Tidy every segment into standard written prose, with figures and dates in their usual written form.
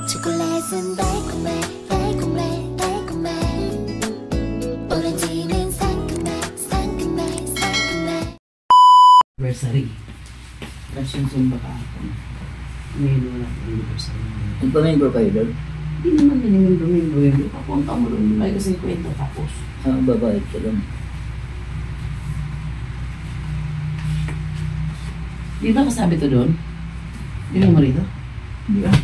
초콜릿은 달콤해 달콤해 달콤해 오렌지는 상큼해 상큼해 상큼해. Anniversary. Nagsunsumba ka ako. Ngayon wala akong anniversary. Nagpa-member kayo doon? Hindi naman minimembro yun. Papunta mo doon. May kasi kwento tapos. Babayad ka doon. Di ba kasabi to doon? Di mo marito? Hindi ka.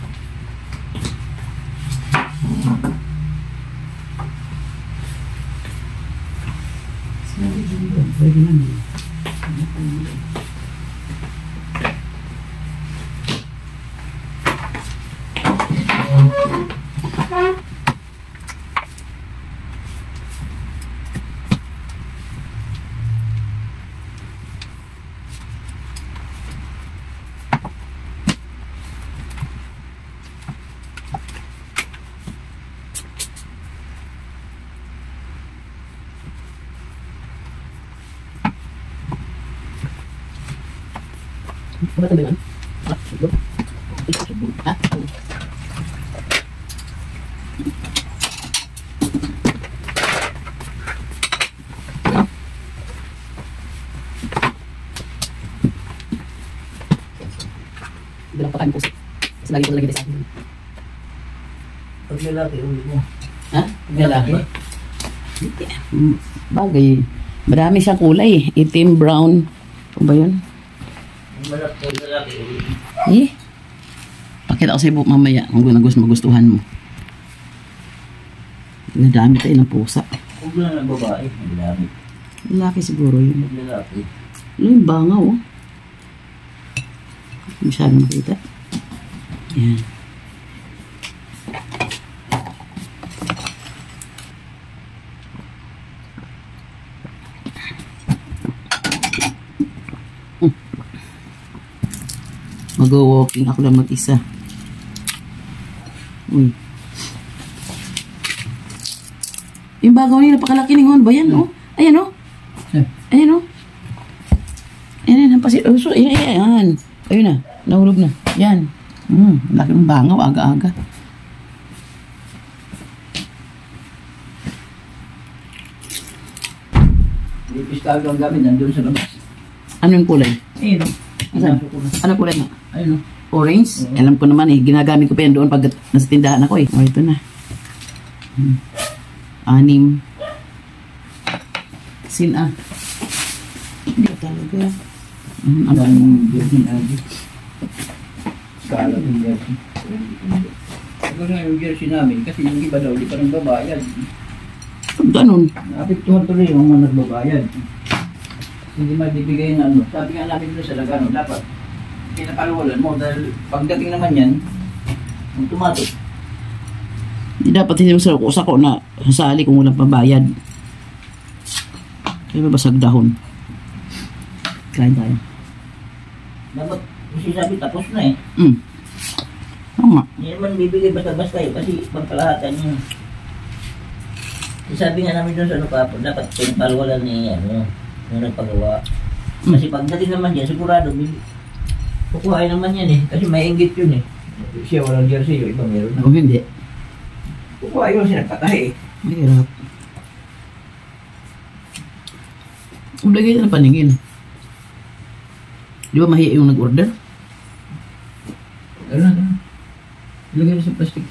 Sinabi doon. Pwede naman. Apa tambah kan? Hah? Dalam pakan po. Selagi ko lagi di sa akin. Pag lalaki, ulit mo. Ha? Lalaki? Bagay. Marami siyang kulay. Itim, brown. Ano ba yun? Pag lalaki, ulit mo. Eh? Pakita ko sa ibo mamaya kung magustuhan mo. Nadami tayo ng pusa. Huwag lang ng babae, maglalaki. Lalaki siguro yun. Maglalaki. Ano yung bangaw, oh. Masyado makita. Yan. Mag-walking ako lang mag-isa. Uy. Yung bagaw niya, napakalaki ng ba yan, oh? Ayan, oh. Ayan, oh. Ayan, nampasit. Oh, so, ayan. Ayun na, nahulog na. Yan. Laki ng bangaw, aga-aga. Pistago ang gamit, nandun sa labas. Ano yung kulay? Ayun. Asan? Ano kulay nga? Ayun. Orange? Alam ko naman eh. Ginagamit ko pa yan doon pag nasa tindahan ako eh. O, ito na. 6. Sina. Hindi talaga. Ang daming jersey natin. Kala ng jersey. Siguro nga yung jersey namin, kasi yung iba daw, di pa nang babayad. Ganun. Naapektuhan tuloy yung mga nagbabayad. Hindi magbibigay na ano. Sabi nga namin doon sa Lagano, dapat pinapaluwalan mo dahil pagdating naman yan, automatic. Hindi dapat hindi mo sa usa ko na sasali kung walang pabayad. Kaya basag dahon. Kain tayo. Dapat sabi tapos na eh. Oo nga. Hindi naman bibigay basta-basta eh, kasi pagkalahatan yun. Sabi nga namin doon sa ano kapon, dapat pinapaluwalan ni ano, yung nagpagawa. Kasi pagdating naman yan, sigurado, kukuhain naman yan eh, kasi may inggit yun eh. Siya walang jersey, yung iba meron na. Kung hindi, Kukuhain yun, sinagpatahi eh. mahirap. Lagay na ng paningin. Di ba mahiya yung nag-order? Gano'n. Ilagay na sa plastic.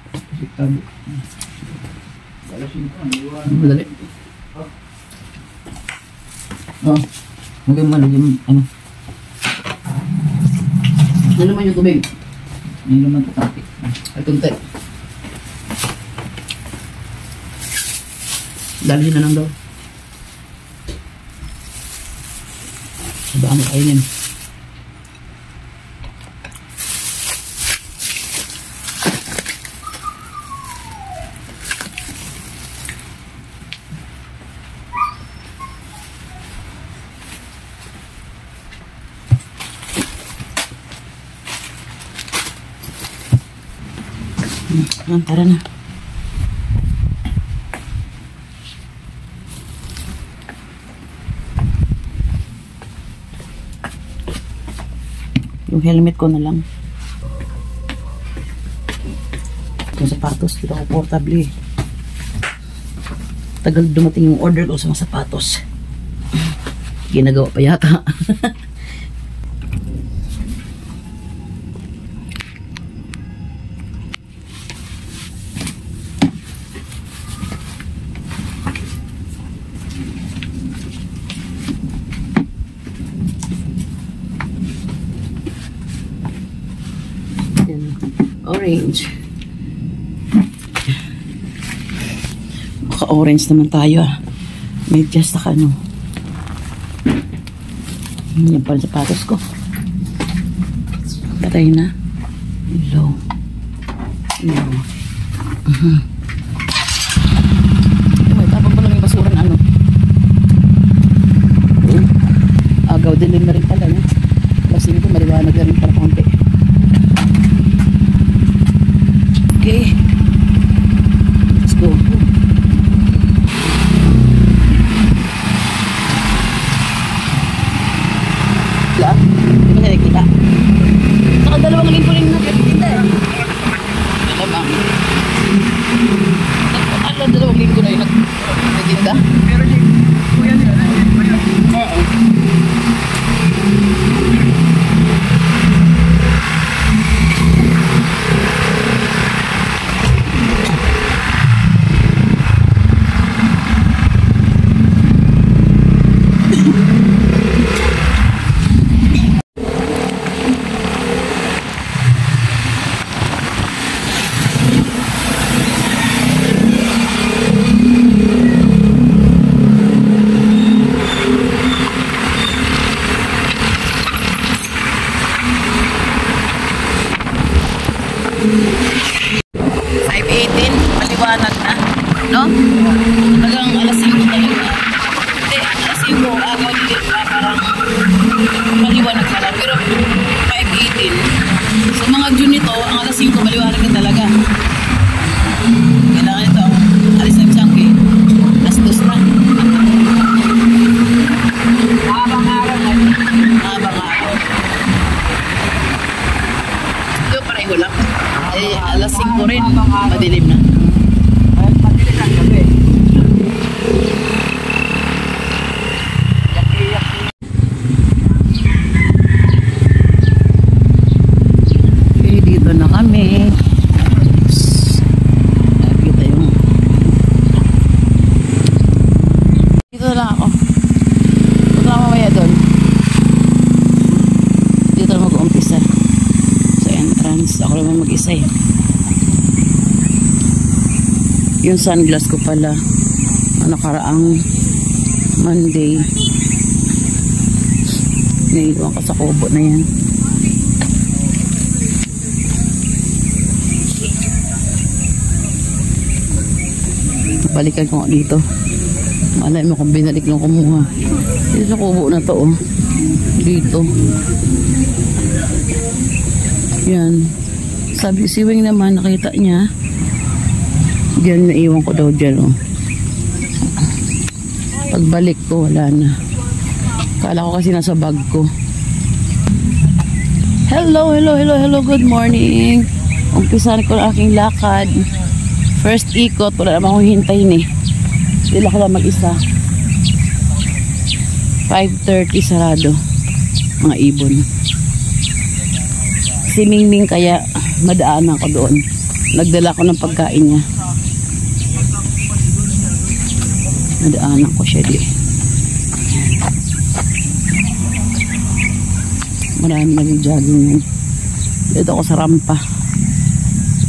Plastic tabo. Balasin ko, Madali. Oo. Huwag mo lagyan ano. Ano naman yung tubig? Hindi naman tatakit. Ay, tunti. Dalihin na lang daw. Sabaan mo kainin. Tara na. Yung helmet ko na lang. kong sapatos. Dito ako portable. Tagal dumating yung order ko sa mga sapatos. Ginagawa pa yata. Orange. Maka-orange naman tayo ah. May just na ano. Yan pala sapatos ko. Patay na. Low. Low. Tapos ko lang yung basura na ano. Agaw din na rin pala. Kasi ito maliwanag na rin para konti. Okay. Let's go. Wala. Hindi ba nakikita? Saka dalawang linggo rin nakikita eh. Malamang. Dalawang linggo na yung nakikita. Pero di, kuya nila. Oo. No? Hanggang alas 5 talaga. Hindi, alas 5 agaw din parang maliwanag na lang. Pero 5:18. Sa mga June nito, ang alas 5 maliwanag na talaga. Kailangan ito. Alis na siyang kay. Alas 2 na. Habang araw na. Habang araw. Ito pareho lang. Eh, alas 5 rin. Madilim na. Ako naman mag-isa eh. Yung sunglass ko pala nakaraang Monday nailuwan ka sa kubo na yan. Balikan ko dito. Malay mo kung binalik lang kumuha. Dito sa kubo na to oh. Dito. Yan. Sabi si Wing naman, nakita niya. Diyan naiwan ko daw dyan, oh. Pagbalik ko, wala na. Kala ko kasi nasa bag ko. Hello, hello, hello, hello. Good morning. Umpisan ko ang aking lakad. First ikot, wala naman akong hintayin eh. Dila ko lang mag-isa. 5:30 sarado. Mga ibon. Si Mingming kaya madaanan ko doon. Nagdala ko ng pagkain niya. Nadaanan ko siya di. Marami nag-jogging yun. Dito ako sa rampa.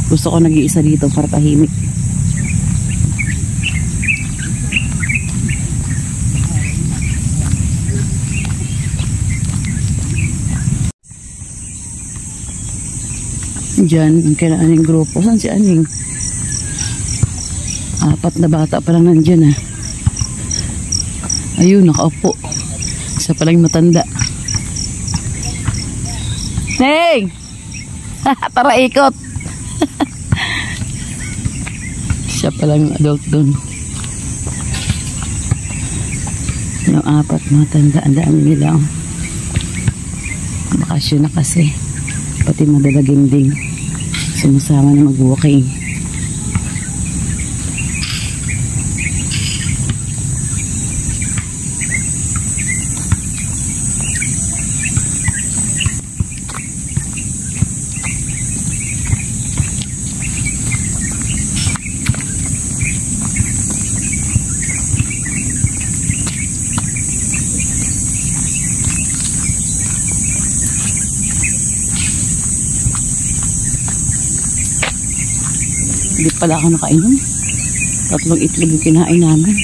Gusto ko nag-iisa dito para tahimik. Diyan, ang kailangan ng grupo. Saan si Aning? 4 na bata pa lang nandyan ah. Ayun, nakaupo. Isa palang matanda. Neng! Tara ikot! Siya palang adult dun. Yung 4 matanda, ang dami nila. Bakasyon na kasi. Pati madalaging ding. Sumasama na mag-walking. Hindi pala ako nakainom. 3 itlog yung kinain namin.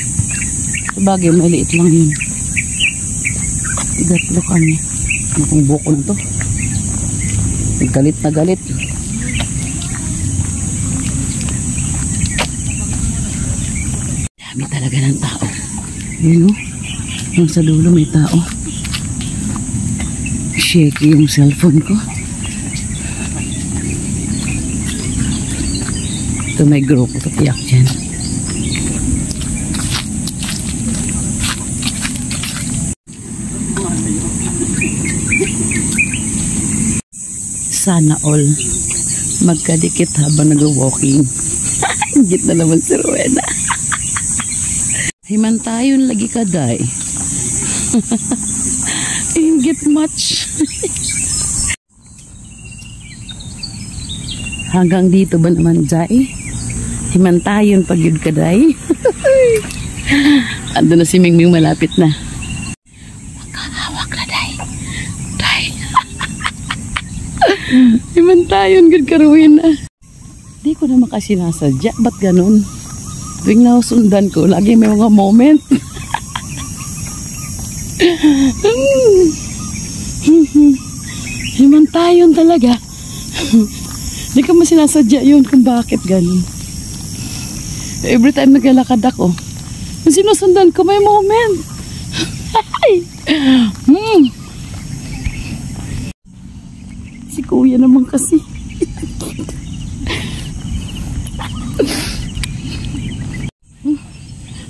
Sabagay, maliit lang yun. 3 kami. Ano kung buko na to? Galit na galit. Dami talaga ng tao. Yun o. Yung sa dulo may tao. Shaky yung cellphone ko. Ito may grupo. Tatiyak dyan. Sana all magkadikit habang nag-walking. Higit na naman si Rowena. Himantayon lagi ka, day. Higit much. Hanggang dito ba naman, day? Himantayon pag yun ka, day. Ando na si Mingming, malapit na. Hawak na, day. Day. Himantayon, good karuin na. Di ko naman kasi nasadya. Ba't ganun? Tuwing nasundan ko, lagi may mga moment. Himantayon talaga. Di ko masinasadya yun kung bakit ganun. Every time naglalakad ako, kung sinusundan ko, may moment. Si kuya naman kasi.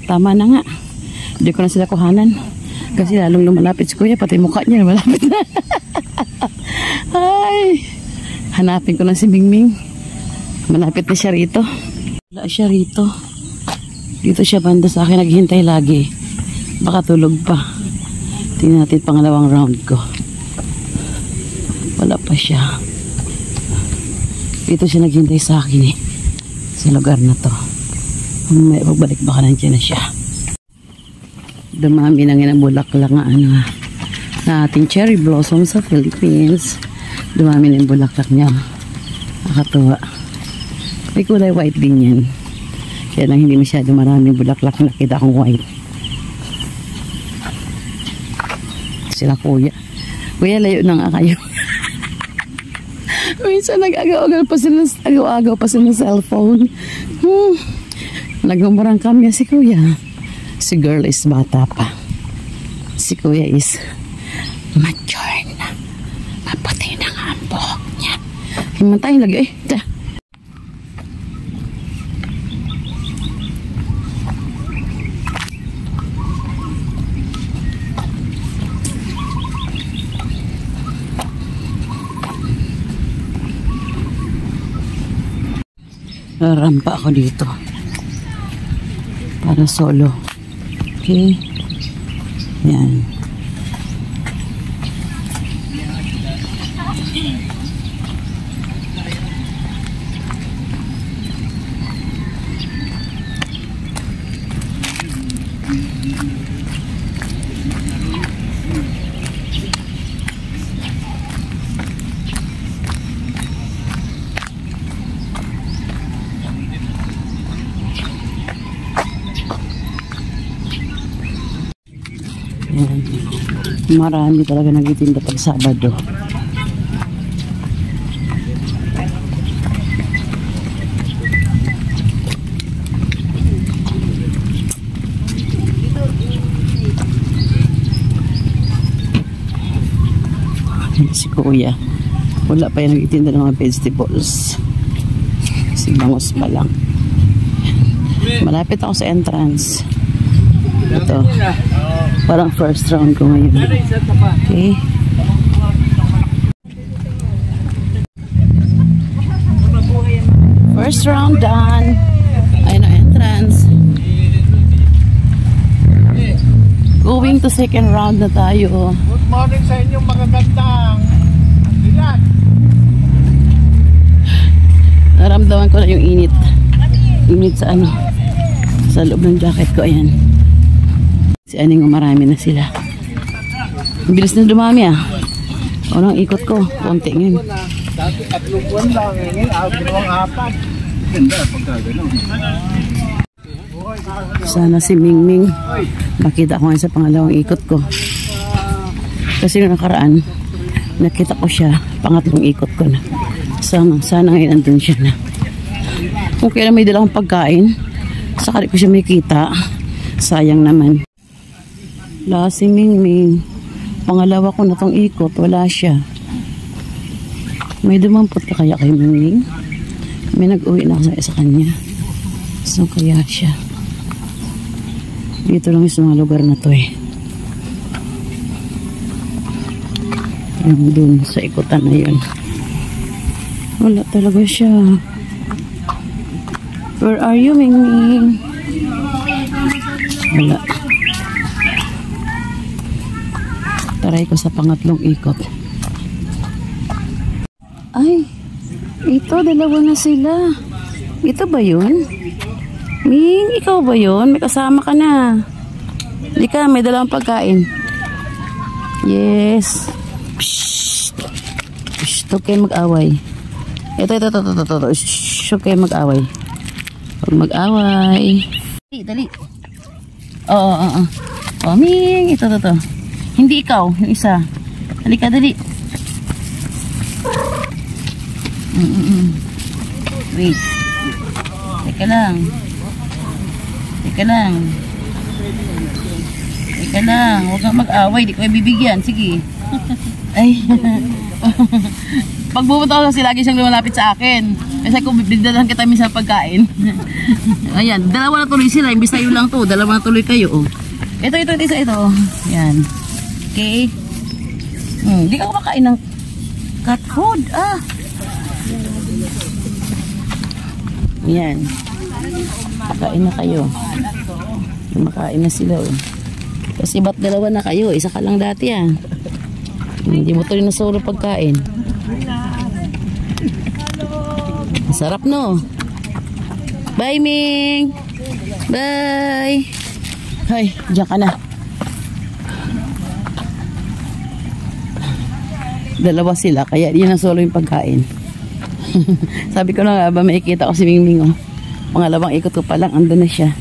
Tama na nga. Hindi ko na sila kuhanan. Kasi lalong lumalapit si kuya, pati mukha niya malapit na. Ay, hanapin ko na si Mingming. Malapit na siya rito. Wala siya rito. Dito siya banda sa akin, naghihintay lagi. Baka tulog pa. Tingnan natin pangalawang round ko. Wala pa siya. Dito siya naghihintay sa akin eh. Sa lugar na to. May pagbalik baka nandiyan na siya. Dumami na nga ng bulaklak nga ano na ating cherry blossom sa Philippines. Dumami na yung bulaklak niya. Nakatuwa. May kulay white din yan. Kaya lang hindi masyado maraming bulaklak. Nakita akong white. Sila kuya. Kuya, layo na nga kayo. Minsan nag-agaw-agaw pa sila ng cellphone. Nagmumurang kami si kuya. Si girl is bata pa. Si kuya is mature na. Maputi na nga ang buhok niya. Himantay lagi eh. Da. Rampa ako dito. Para solo. Okay. Yan. Marami talaga nagtitinda pag Sabado. Si kuya, wala pa yung nagtitinda ng mga vegetables. Si bangos pa lang. Malapit ako sa entrance. Ito. Parang first round ko ngayon. Okay. First round done. Ayun ang entrance. Going to second round na tayo. Good morning sa inyong magagandang dilat. Naramdaman ko na yung init. Init sa ano. Sa loob ng jacket ko. Ayan. Si Aning marami na sila. Ang bilis na dumami ah. Unang ikot ko, konti ngayon. Dati 3 buwan lang, ngayon 4. Sana si Mingming makita ko nga sa pangalawang ikot ko. Kasi yung nakaraan, nakita ko siya, pangatlong ikot ko na. Sana ngayon andun siya na. Kung kailan may dalang pagkain, sakali ko siya may kita. Sayang naman. Wala si Mingming. Pangalawa ko na tong ikot, wala siya. May dumampot ka kaya kay Mingming? May nag-uwi na sa kanya. So kaya siya. Dito lang sa mga lugar na to eh. Yung dun sa ikutan na yun. Wala talaga siya. Where are you, Mingming? Wala. Taray ko sa pangatlong ikot. Ay, ito, dalawa na sila. Ito ba yun? Ming, ikaw ba yun? May kasama ka na. Di ka, may dalawang pagkain. Yes. Psst. Psst, huwag kayo mag-away. Ito. Shhh, huwag kayo mag-away. Huwag mag-away. Dali. Oo. Oh, Ming, ito. Hindi ikaw, yung isa. Halika, dali. Wait. Teka lang. Huwag kang mag-away. Di ko ibibigyan. Sige. Ay. Pag pumunta ko kasi lagi siyang lumalapit sa akin. Kasi kung bibigdalan kita minsan pagkain. Ayan. Dalawa na tuloy sila. Imbis tayo lang to. Dalawa na tuloy kayo. Oh. Ito. Yan. Okay. Hindi ka kumakain ng cat food. Yan. Makain na kayo. Makain na sila. Oh. Kasi ba't dalawa na kayo? Isa ka lang dati Hindi mo tuloy na solo pagkain. Masarap no? Bye Ming! Bye! Hay, diyan ka na. Dalawa sila, kaya di na solo yung pagkain. Sabi ko na nga ba, makikita ko si Mingming oh. Pangalawang ikot ko pa lang, andun na siya.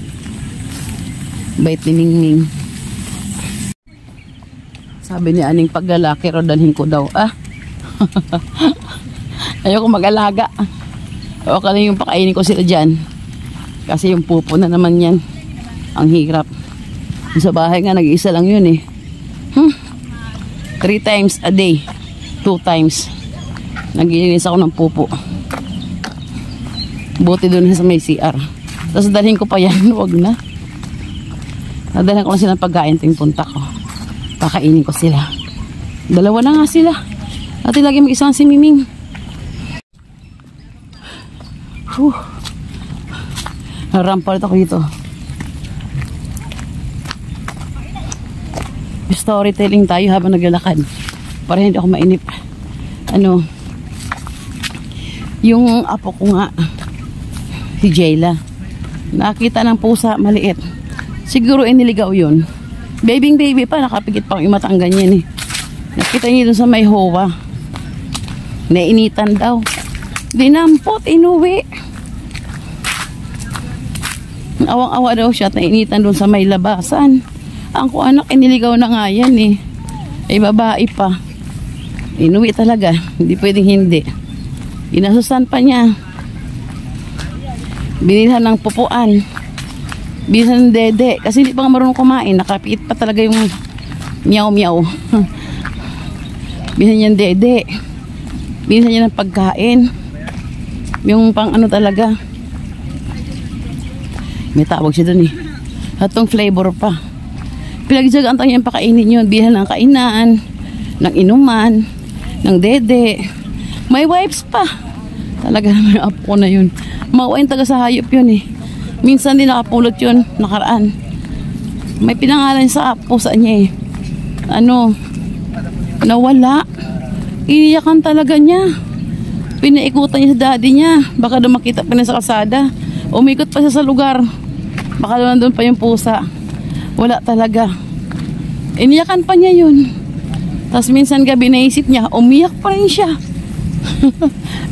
Bait ni Mingming. Sabi ni Aning, pag lalaki ro dalhin ko daw. Ayoko mag-alaga. O ka yung pakainin ko sila dyan. Kasi yung pupo na naman yan. Ang hirap. Sa bahay nga, nag-iisa lang yun eh. 3 times a day. 2 times. Nag-iinis ako ng pupo. Buti doon sa may CR. Tapos dalhin ko pa yan. Huwag na. Nadalhin ko lang sila ng pagkain ting punta ko. Pakainin ko sila. Dalawa na nga sila. Dati lagi mag-isang si Miming. Narampalit ako dito. Storytelling tayo habang naglalakad. Para hindi ako mainip. Yung apo ko nga, si Jayla, nakita ng pusa maliit. Siguro iniligaw yun. Baby pa, nakapigit pa yung mata ang ganyan eh. Nakita niya dun sa may hoa. Nainitan daw. Dinampot, inuwi. Awang-awa daw siya at nainitan dun sa may labasan. Ang ko anak, iniligaw na nga yan eh. Ay babae pa. Inuwi talaga. Hindi pwedeng hindi. Inasusan pa niya. Binilhan ng pupuan. Binilhan ng dede. Kasi hindi pa nga marunong kumain. Nakapit pa talaga yung meow-meow. Binilhan niya ng dede. Binilhan niya ng pagkain. Yung pang talaga. May tawag siya dun eh. Hatong flavor pa. Pinagjagaan tayo yung pakainin yun. Binilhan ng kainan. Ng inuman. Ng dede. May wipes pa. Talaga may apo ko na yun. Mawain taga sa hayop yun eh. Minsan din nakapulot yun. Nakaraan. May pinangalan sa apo sa niya eh. Nawala. Iniyakan talaga niya. Pinaikutan niya sa daddy niya. Baka doon makita pa niya sa kasada. Umikot pa siya sa lugar. Baka doon pa yung pusa. Wala talaga. Iniyakan pa niya yun. Tapos minsan gabi naisip niya, umiyak pa rin siya.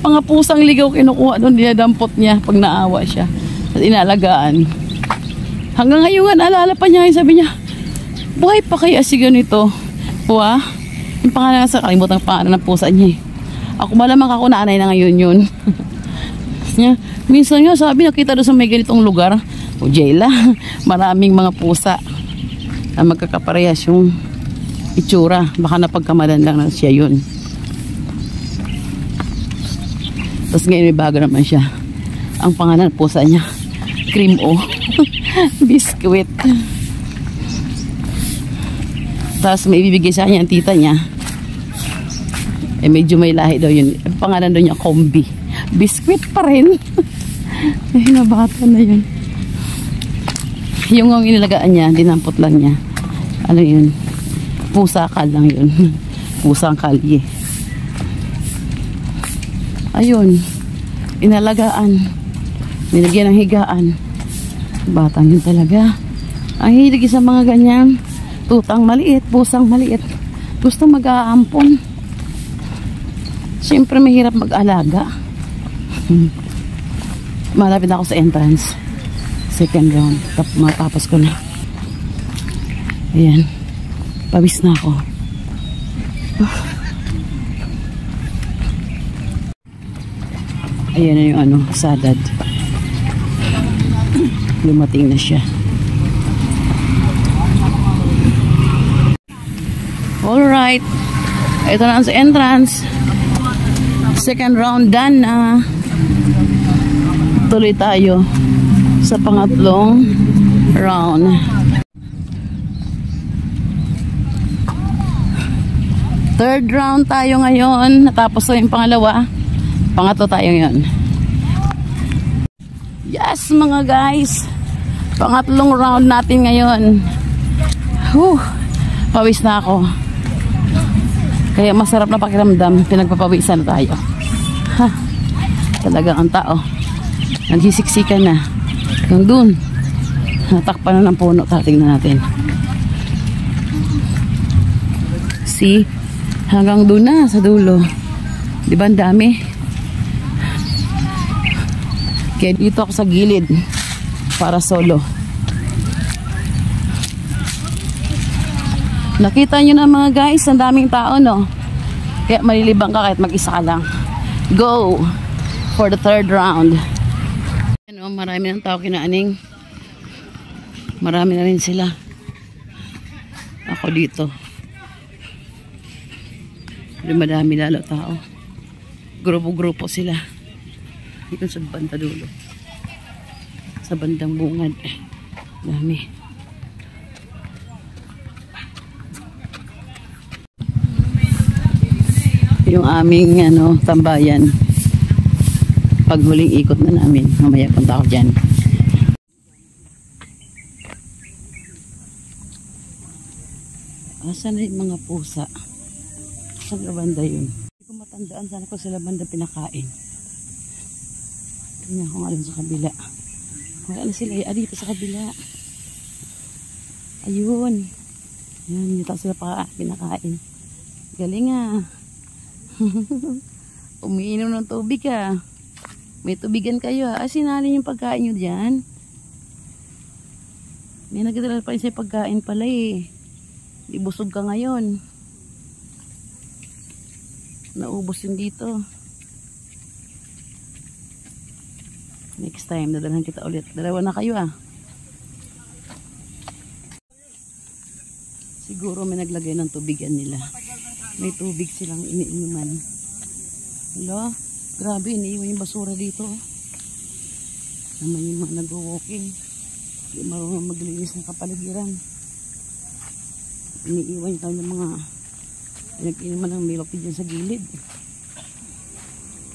Mga pusang ligaw kinukuha doon, dinadampot niya pag naawa siya. At inalagaan. Hanggang ngayon, alala pa niya, sabi niya, buhay pa kaya si ganito. Puwa, yung pangalan sa kalimutan pangalan ng pusa niya eh. Ako malamang ako nanay na ngayon yun. Minsan nga sabi, nakita doon sa may ganitong lugar, o Jayla, maraming mga pusa na magkakaparehas yung itsura. Baka napagkamalan lang na siya yun. Tapos ngayon may bago naman siya. Ang pangalan ng pusa niya, Cream O. Biskuit. Tapos may ibibigay sa kanya ang tita niya. Eh medyo may lahi daw yun. Ang pangalan daw niya, Kombi. Biskuit pa rin. Ay, nabata na yun. Yung ang inilagaan niya, dinampot lang niya. Ano yun? Pusakal lang yun. Pusang kalye. Ayun. Inalagaan. Nilagyan ng higaan. Batang yun talaga. Ang hilig sa mga ganyan. Tutang maliit, pusang maliit. Gusto mag-aampon. Siyempre mahirap mag-alaga. Malapit ako sa entrance. Second round. Matapos ko na. Ayan. Pawis na ako. Ayan na yung ano, sadad. Lumating na siya. Alright. Ito na sa entrance. Second round done na. Tuloy tayo sa pangatlong round. Third round tayo ngayon. Natapos na yung pangalawa. Pangatlo tayo ngayon. Yes mga guys. Pangatlong round natin ngayon. Pawis na ako. Kaya masarap na pakiramdam. Pinagpapawisan na tayo. Talagang ang tao nagsisiksikan na. Hanggang dun. Natakpan na ng puno. Tingnan natin. See? Hanggang dun na sa dulo. Diba ang dami? Kaya dito ako sa gilid. Para solo. Nakita nyo na mga guys, ang daming tao, no? Kaya malilibang ka kahit mag-isa ka lang. Go for the third round. Ano, marami ng tao kinaaning. Marami na rin sila. Ako dito. Pero madami lalo tao. Grupo-grupo sila. Dito sa banda dulo. Sa bandang bungad. Dami. Yung aming ano, tambayan. Pag huling ikot na namin, mamaya punta ako dyan. Asan na yung mga pusa? Saan na banda yun? Hindi ko matandaan, sana ko sila banda pinakain. Tingnan ko nga rin sa kabila. Wala na sila, dito sa kabila. Ayun. Yan, dito sila pinakain. Galing ah. Umiinom ng tubig ah. May tubigan kayo ah. Sinalin yung pagkain nyo dyan. May nagdadala pa rin sa pagkain pala eh. Di busog ka ngayon. Naubos yun dito. Next time, dadalhan kita ulit. Dalawa na kayo ah. Siguro may naglagay ng tubigan nila. May tubig silang iniinuman. Hello? Grabe, iniiwan yung basura dito. Naman yung mga nag-walking. Hindi marunong maglinis ng kapaligiran. Iniiwan tayo ng mga pinag-inuman ng milk dyan sa gilid.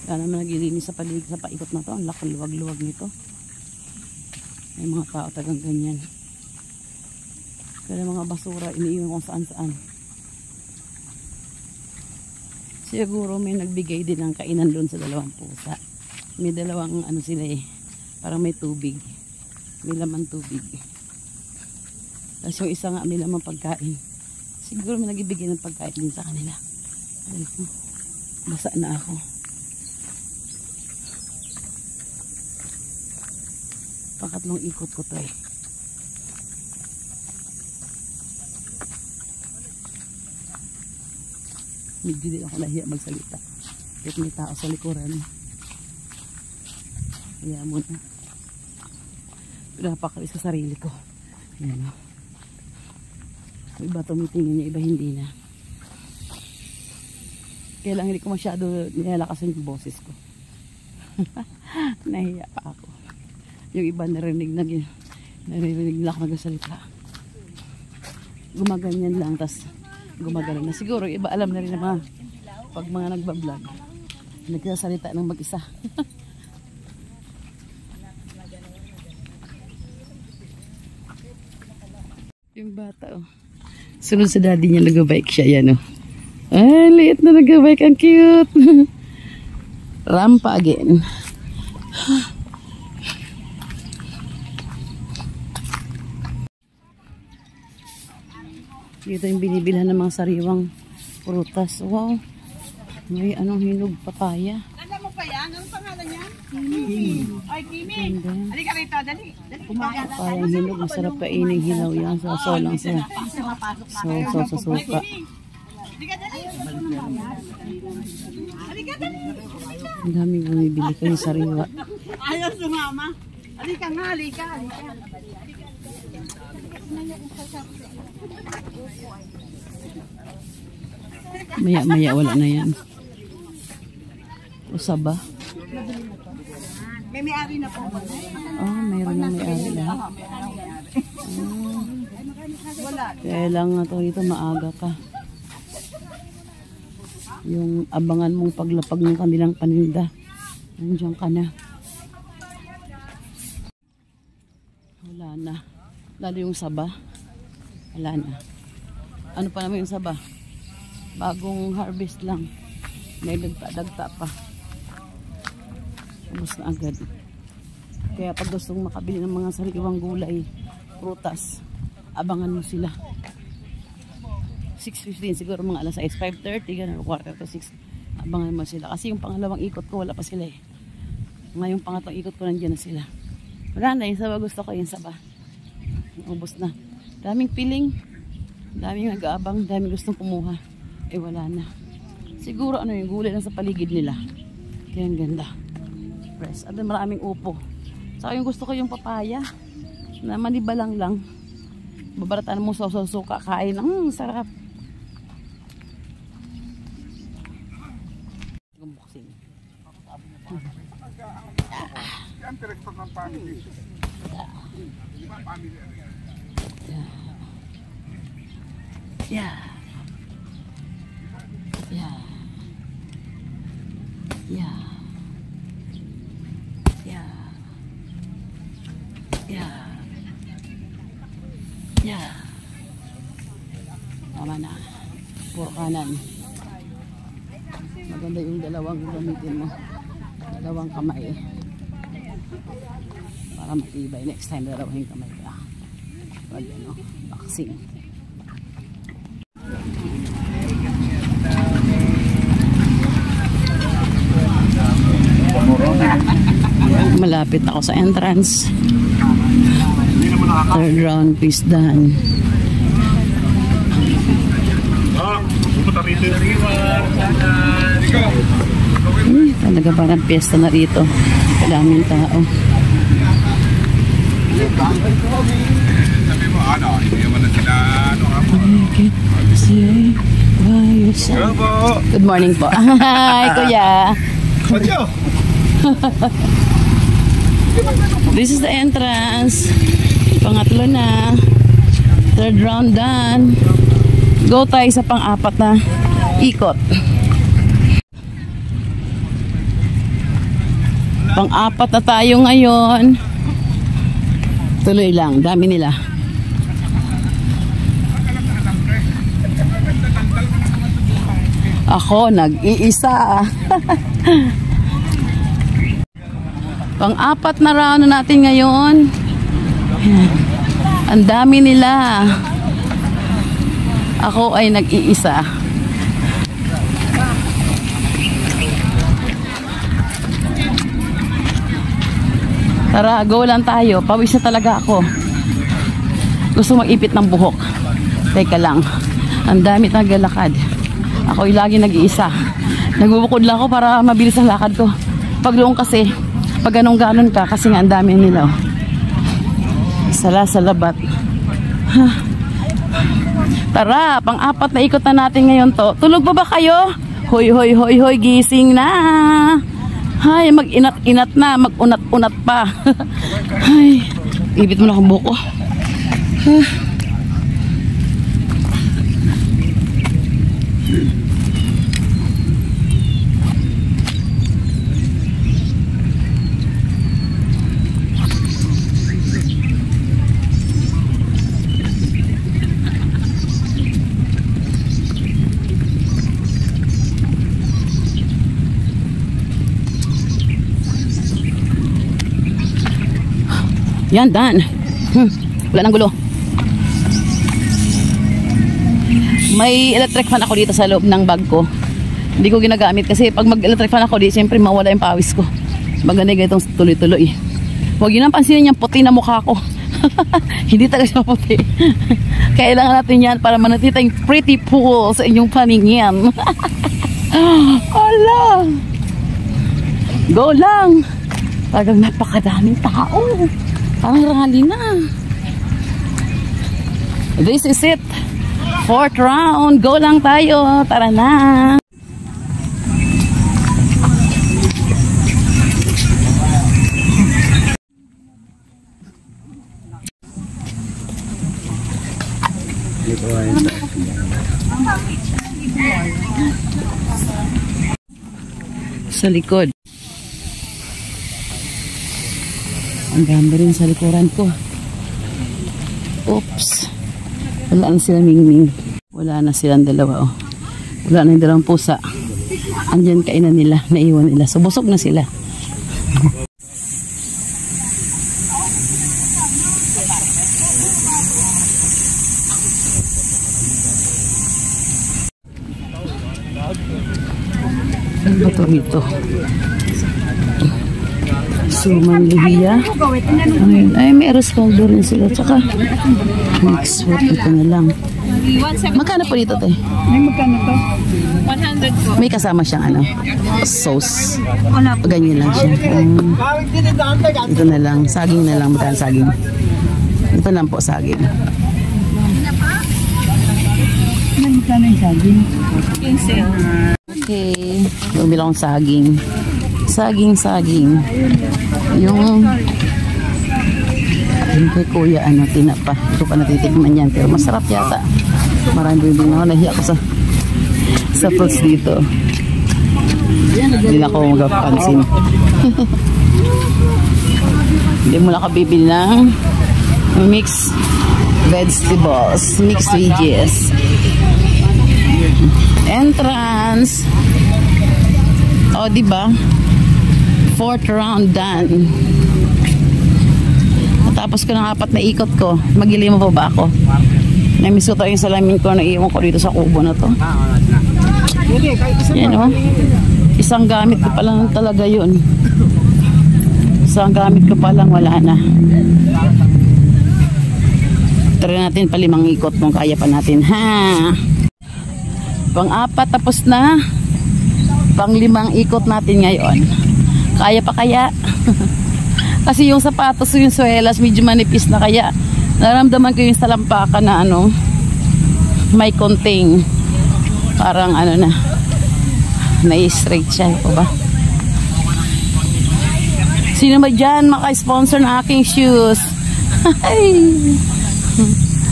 Kaya naman naglilinis sa paligid sa paikot na to. Ang laki-luwag-luwag nito. May mga tao tagang ganyan. Kaya mga basura iniiwan kung saan-saan. Siguro may nagbigay din ng kainan doon sa dalawang pusa. May dalawang ano sila eh. Parang may tubig. May laman tubig. Tapos yung isa nga may laman pagkain. Siguro may nagbibigay ng pagkain din sa kanila. Basa na ako. Pangatlong ikot ko to eh. Medyo din ako nahiya magsalita. Kahit may tao sa likuran. Kaya muna. Pinapakalis sa sarili ko. Ayan o. Iba tumitingin niya, iba hindi na. Kaya lang hindi ko masyado nilalakasan yung boses ko. Nahiya pa ako. Yung iba narinig na ako nagsalita. Gumaganyan lang, tas gumagaling na. Siguro iba alam na rin na pag mga nagbablog, nagsasalita ng mag-isa. Yung bata oh. Sunod sa daddy niya, nag-bike siya, yan oh. Ay, liit na nag-bike, ang cute. Rampa again. Dito yung binibilhan ng mga sariwang prutas. Wow. May anong hinog, papaya. Alam mo pa yan? Anong pangalan niya? Ay, Kimi. Halika rito, dali. Papayang hinog, masarap kainin hilaw yan. Sasaw lang siya. Sasaw sa suka. Halika, dali. Halika, dali. Ang daming bumibili kayo sariwa. Ayaw sumama. Halika nga, halika. Maya-maya wala na yan. Usaba. May may-ari na po. Oh, mayroon na may-ari lahat. Wala. Kaya lang nga to dito maaga ka. Yung abangan mong paglapag ng kanilang paninda. Nandiyan ka na. Wala na. Lalo yung saba. Wala na. Ano pa naman yung saba? Bagong harvest lang. May dagta pa. Ubus na agad. Kaya pag gustong makabili ng mga sariwang gulay, prutas, abangan mo sila. 6:15 siguro mga alas 6, 5:30 ganun, quarter to 6. Abangan mo sila kasi yung pangalawang ikot ko wala pa sila eh. Ngayong pangatlong ikot ko nandiyan na sila. Wala na yung saba, gusto ko yung saba. Ubus na. Daming piling, daming nag-aabang, daming gustong kumuha. Eh wala na. Siguro ano yung gulay lang sa paligid nila. Kaya ang ganda. Press. At maraming upo. Saka yung gusto ko yung papaya na manibalang lang. Babaratan mo sa suka, kain. Sarap. Unboxing. Yan, direktor ng family. Yeah. Yeah. Yeah. Yeah. Yeah. Yeah. Tama na. Puro kanan. Maganda yung dalawang gamitin mo. Dalawang kamay. Para matibay. Next time dalawang kamay ka. Pag ano, boxing. Malapit ako sa entrance. Third round, peace done. Talaga parang piyesta na rito. Kadaming tao. Good morning po. Hi, kuya. This is the entrance. Pangatlo na. Third round done. Go tayo sa pang-apat na ikot. Pang-apat na tayo ngayon. Tuloy lang. Dami nila. Ako, nag-iisa. Pang-apat na round na natin ngayon. Ang dami nila. Ako ay nag-iisa. Tara, go lang tayo. Pawis na talaga ako. Gusto mag-ipit ng buhok. Teka lang. Ang dami naglalakad. Ako'y lagi nag-iisa. Nagbubukod lang ako para mabilis ang lakad ko. Pag doon kasi, pag ganun-ganon ka, kasi nga ang dami nila. Sala sa labat. Tara, pang-apat na ikot na natin ngayon to. Tulog ba kayo? Hoy, hoy, hoy, hoy, gising na. Hay, mag-inat-inat na, mag-unat-unat pa. Hay, ibit mo na akong buko. Yan, done. Wala nang gulo. May electric fan ako dito sa loob ng bag ko. Hindi ko ginagamit kasi pag mag-electric fan ako, siyempre mawala yung pawis ko. Maganda ganitong tuloy-tuloy. Huwag yun ang pansinin yung puti na mukha ko. Hindi talaga siya puti. Kailangan natin yan para manatili tayong pretty pool sa inyong paningin. Hala! Go lang! Talagang napakadaming tao. Parang rally na. This is it. 4th round. Go lang tayo. Tara na. Sa likod. Ang ganda rin sa likuran ko. Oops. Wala na sila Mingming. Wala na silang dalawa. Oh. Wala na yung dalawang pusa. Andyan kainan nila. Naiwan nila. So busog na sila. Ano ba ito rito? Suman lihiya. Ay, may rescaldo rin sila. Tsaka, mix fruit. Ito na lang. Magkano po dito, te? May magkano to? 100 po. May kasama siyang ano? Sauce. Wala po. Ganyan lang siya. Ito na lang. Saging na lang. Magkano saging? Ito lang po, saging. May magkano yung saging? 15. Okay. Bumili akong saging. Saging. Yung kay kuya, ano, tinapa. Hindi ko pa natitikman yan. Pero masarap yata. Maraming bibig na ako. Nahiya ako sa fruits dito. Hindi na ako magapansin. Hindi mo na kabibili ng mixed vegetables. Mixed veggies. Entrance. O, diba? 4th round done. Natapos ko ng 4 na ikot ko. Magilimo pa ba ako? Namiss ko yung salamin ko na iwan ko dito sa kubo na to. Yan o. Isang gamit ko pa lang talaga yun. Isang gamit ko pa lang, wala na. Try natin pa 5 ikot kung kaya pa natin. Ha! Pang-4 tapos na. Pang-5 ikot natin ngayon. Kaya pa kaya? Kasi yung sapatos, yung suelas, medyo manipis na, kaya naramdaman ko yung salampakan na ano, may konting parang ano na, na-straight siya. O ba? Sino ba dyan maka-sponsor ng aking shoes?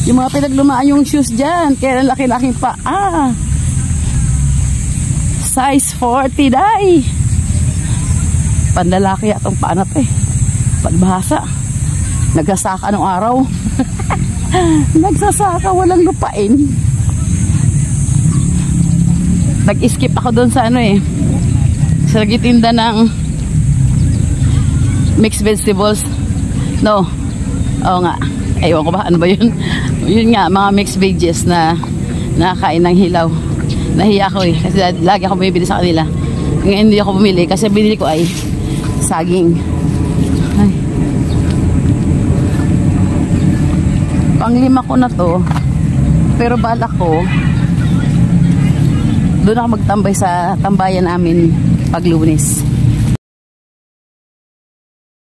Yung mga pinaglumaan yung shoes dyan, kaya laki-laki pa. Size 40 day. Panlalaki atong paanat eh. Pagbahasa. Nagsasaka nung araw. Nagsasaka, walang lupain. Nag-skip ako doon sa ano eh. Sa nagtitinda ng mixed vegetables. No. Oo nga. Ewan ko ba, ano ba yun? Yun nga, mga mixed veggies na nakakain ng hilaw. Nahiya ako eh. Kasi lagi ako bumibili sa kanila. Ngayon hindi ako bumili kasi binili ko ay saging. Ay. pang-5 ko na to. Pero balak ko, doon ako magtambay sa tambayan namin pag Lunes.